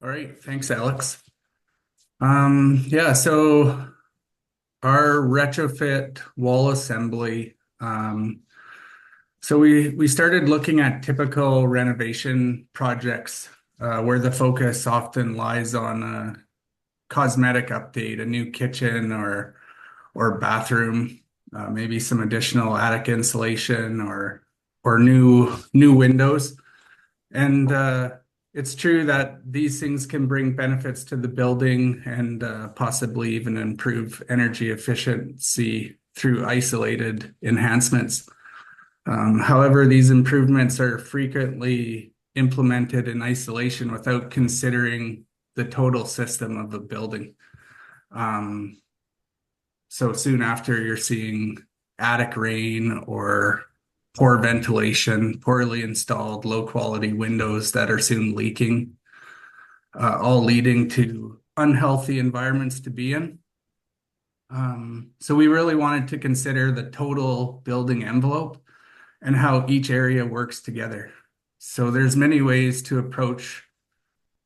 All right, thanks, Alex. Yeah, so our retrofit wall assembly. So we started looking at typical renovation projects where the focus often lies on a cosmetic update, a new kitchen or bathroom, maybe some additional attic insulation or new windows. And it's true that these things can bring benefits to the building and possibly even improve energy efficiency through isolated enhancements. However, these improvements are frequently implemented in isolation without considering the total system of a building. Um, so soon after, you're seeing attic rain or poor ventilation, poorly installed, low quality windows that are soon leaking, all leading to unhealthy environments to be in. So we really wanted to consider the total building envelope and how each area works together. So there's many ways to approach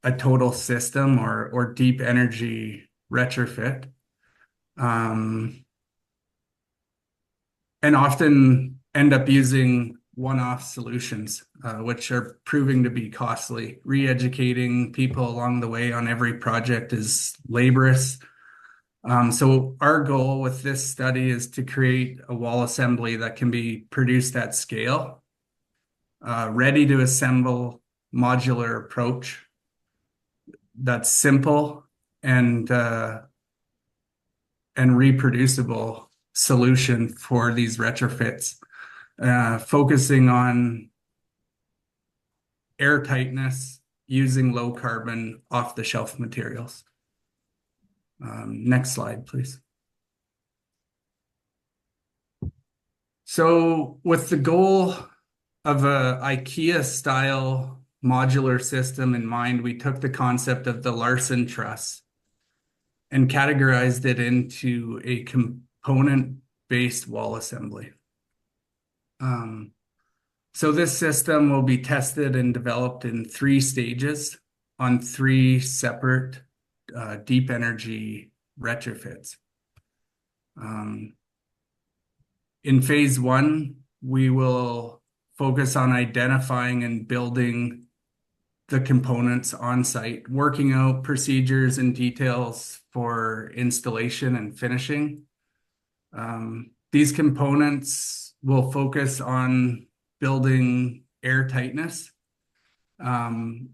a total system or deep energy retrofit. Um, and often end up using one-off solutions, which are proving to be costly. Re-educating people along the way on every project is laborious. So our goal with this study is to create a wall assembly that can be produced at scale, ready to assemble modular approach that's simple and reproducible solution for these retrofits, focusing on air tightness using low carbon off the shelf materials. Next slide, please. So with the goal of a IKEA style modular system in mind, we took the concept of the Larson truss and categorized it into a component-based wall assembly. So this system will be tested and developed in 3 stages on 3 separate deep energy retrofits. In phase 1, we will focus on identifying and building the components on site, working out procedures and details for installation and finishing. These components will focus on building air tightness and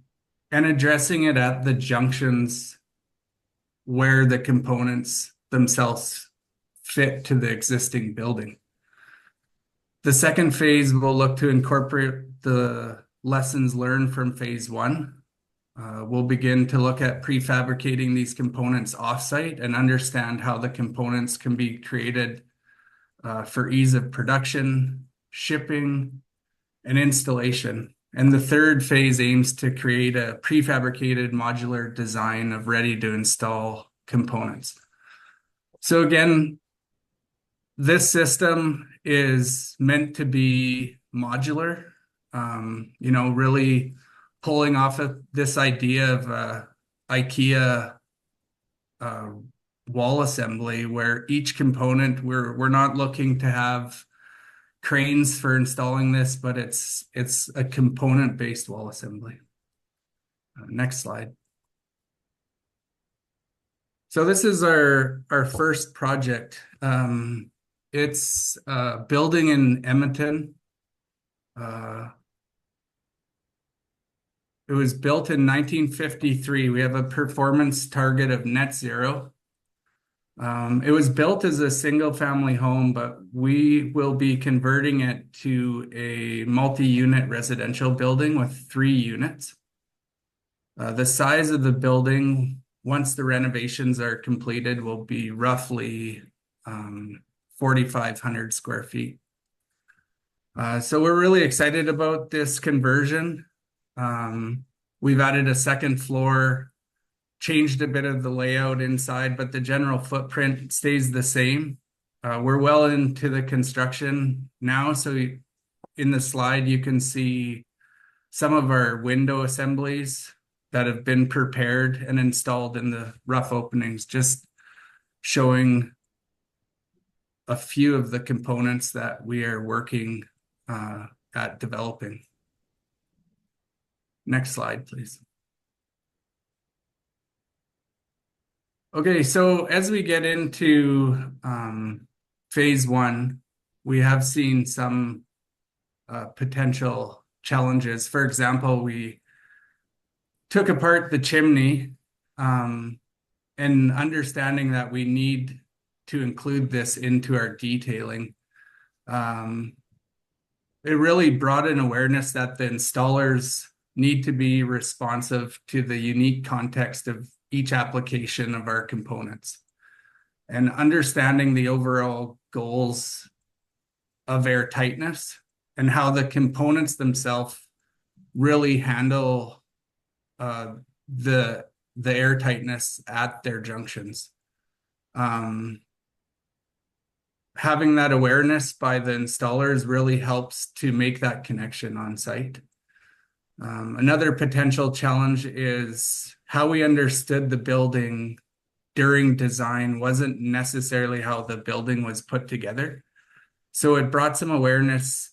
addressing it at the junctions where the components themselves fit to the existing building. The second phase will look to incorporate the lessons learned from phase 1. We'll begin to look at prefabricating these components offsite and understand how the components can be created for ease of production, shipping, and installation. And the third phase aims to create a prefabricated modular design of ready-to-install components. So again, this system is meant to be modular, really pulling off of this idea of IKEA wall assembly, where each component, we're not looking to have cranes for installing this, but it's a component-based wall assembly. Next slide. So this is our first project. It's a building in Edmonton. It was built in 1953. We have a performance target of net zero. It was built as a single family home, but we will be converting it to a multi-unit residential building with 3 units. The size of the building, once the renovations are completed, will be roughly 4,500 square feet. So we're really excited about this conversion. We've added a second floor, changed a bit of the layout inside, but the general footprint stays the same. We're well into the construction now, so in the slide you can see some of our window assemblies. that have been prepared and installed in the rough openings, just showing a few of the components that we are working at developing. Next slide, please. Okay, so as we get into phase one, we have seen some potential challenges. For example, we took apart the chimney and understanding that we need to include this into our detailing. It really brought an awareness that the installers need to be responsive to the unique context of each application of our components, and understanding the overall goals of air tightness and how the components themselves really handle the air tightness at their junctions. Having that awareness by the installers really helps to make that connection on site. Another potential challenge is how we understood the building during design wasn't necessarily how the building was put together. So it brought some awareness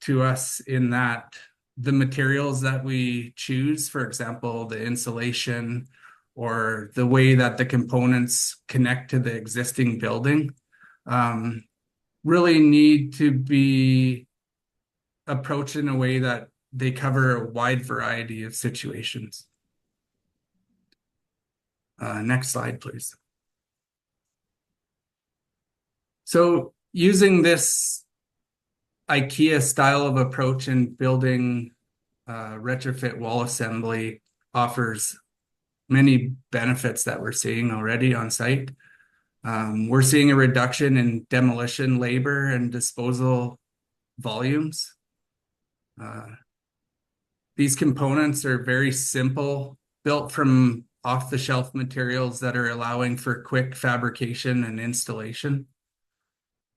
to us in that the materials that we choose, for example, the insulation or the way that the components connect to the existing building, really need to be approached in a way that they cover a wide variety of situations. Next slide, please. So using this IKEA style of approach in building retrofit wall assembly offers many benefits that we're seeing already on site. We're seeing a reduction in demolition labor and disposal volumes. These components are very simple, built from off-the-shelf materials that are allowing for quick fabrication and installation.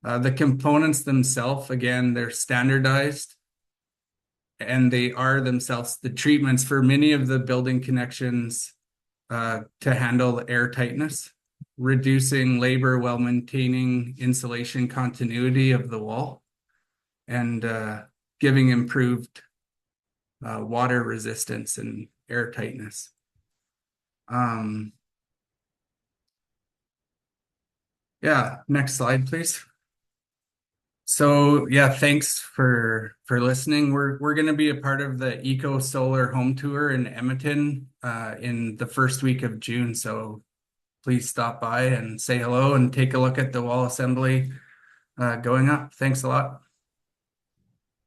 The components themselves, again, they're standardized, and they are themselves the treatments for many of the building connections to handle air tightness, reducing labor while maintaining insulation continuity of the wall, and giving improved water resistance and air tightness. Yeah, next slide, please. So yeah, thanks for listening. We're going to be a part of the Eco Solar Home Tour in Edmonton in the first week of June. So please stop by and say hello and take a look at the wall assembly going up. Thanks a lot.